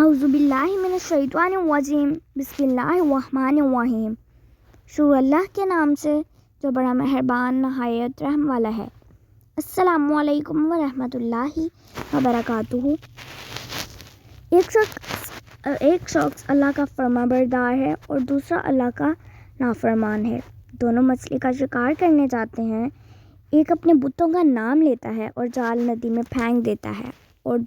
اعوذ باللہ من الشیطان الرجیم، بسم اللہ الرحمن الرحیم۔ شروع اللہ کے نام سے جو بڑا مہربان نہایت رحم والا ہے۔ السلام علیکم ورحمۃ اللہ وبرکاتہ۔ ایک شخص اللہ کا فرما بردار ہے اور دوسرا اللہ کا نافرمان ہے۔ دونوں مچھلی کا شکار کرنے جاتے ہیں۔ ایک اپنے بتوں کا نام لیتا ہے اور جال ندی میں پھینک دیتا ہے اور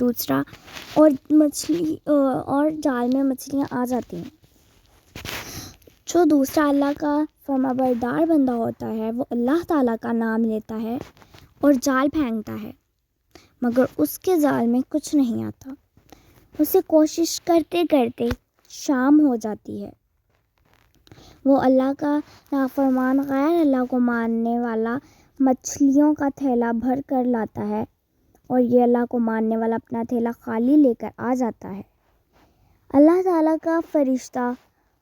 جال میں مچھلیاں آ جاتی ہیں۔ جو دوسرا اللہ کا فرما بردار بندہ ہوتا ہے وہ اللہ تعالیٰ کا نام لیتا ہے اور جال پھینکتا ہے، مگر اس کے جال میں کچھ نہیں آتا۔ اسے کوشش کرتے کرتے شام ہو جاتی ہے۔ وہ اللہ کا نافرمان غیر اللہ کو ماننے والا مچھلیوں کا تھیلا بھر کر لاتا ہے اور یہ اللہ کو ماننے والا اپنا تھیلا خالی لے کر آ جاتا ہے۔ اللہ تعالیٰ کا فرشتہ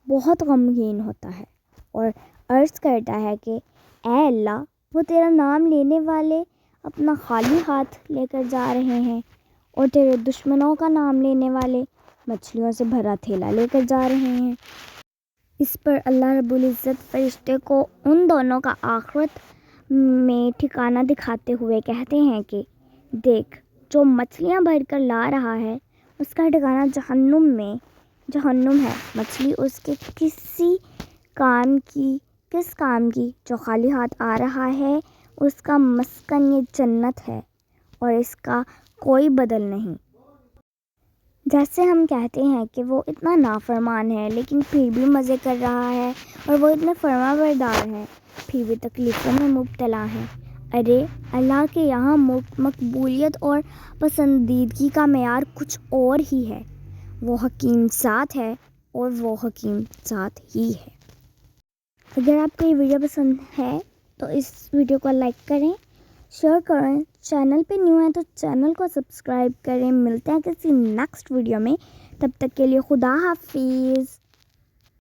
بہت غمگین ہوتا ہے اور عرض کرتا ہے کہ اے اللہ، وہ تیرا نام لینے والے اپنا خالی ہاتھ لے کر جا رہے ہیں اور تیرے دشمنوں کا نام لینے والے مچھلیوں سے بھرا تھیلا لے کر جا رہے ہیں۔ اس پر اللہ رب العزت فرشتے کو ان دونوں کا آخرت میں ٹھکانہ دکھاتے ہوئے کہتے ہیں کہ دیکھ، جو مچھلیاں بھر کر لا رہا ہے اس کا ٹھکانہ جہنم ہے۔ مچھلی اس کے کس کام کی جو خالی ہاتھ آ رہا ہے، اس کا مسکن یہ جنت ہے اور اس کا کوئی بدل نہیں۔ جیسے ہم کہتے ہیں کہ وہ اتنا نافرمان ہے لیکن پھر بھی مزے کر رہا ہے، اور وہ اتنے فرما بردار ہے پھر بھی تکلیفوں میں مبتلا ہے۔ ارے اللہ کے یہاں مقبولیت اور پسندیدگی کا معیار کچھ اور ہی ہے۔ وہ حکیم ذات ہے اور وہ حکیم ذات ہی ہے۔ اگر آپ کو یہ ویڈیو پسند ہے تو اس ویڈیو کو لائک کریں، شیئر کریں، چینل پہ نیو ہیں تو چینل کو سبسکرائب کریں۔ ملتے ہیں کسی نیکسٹ ویڈیو میں، تب تک کے لیے خدا حافظ۔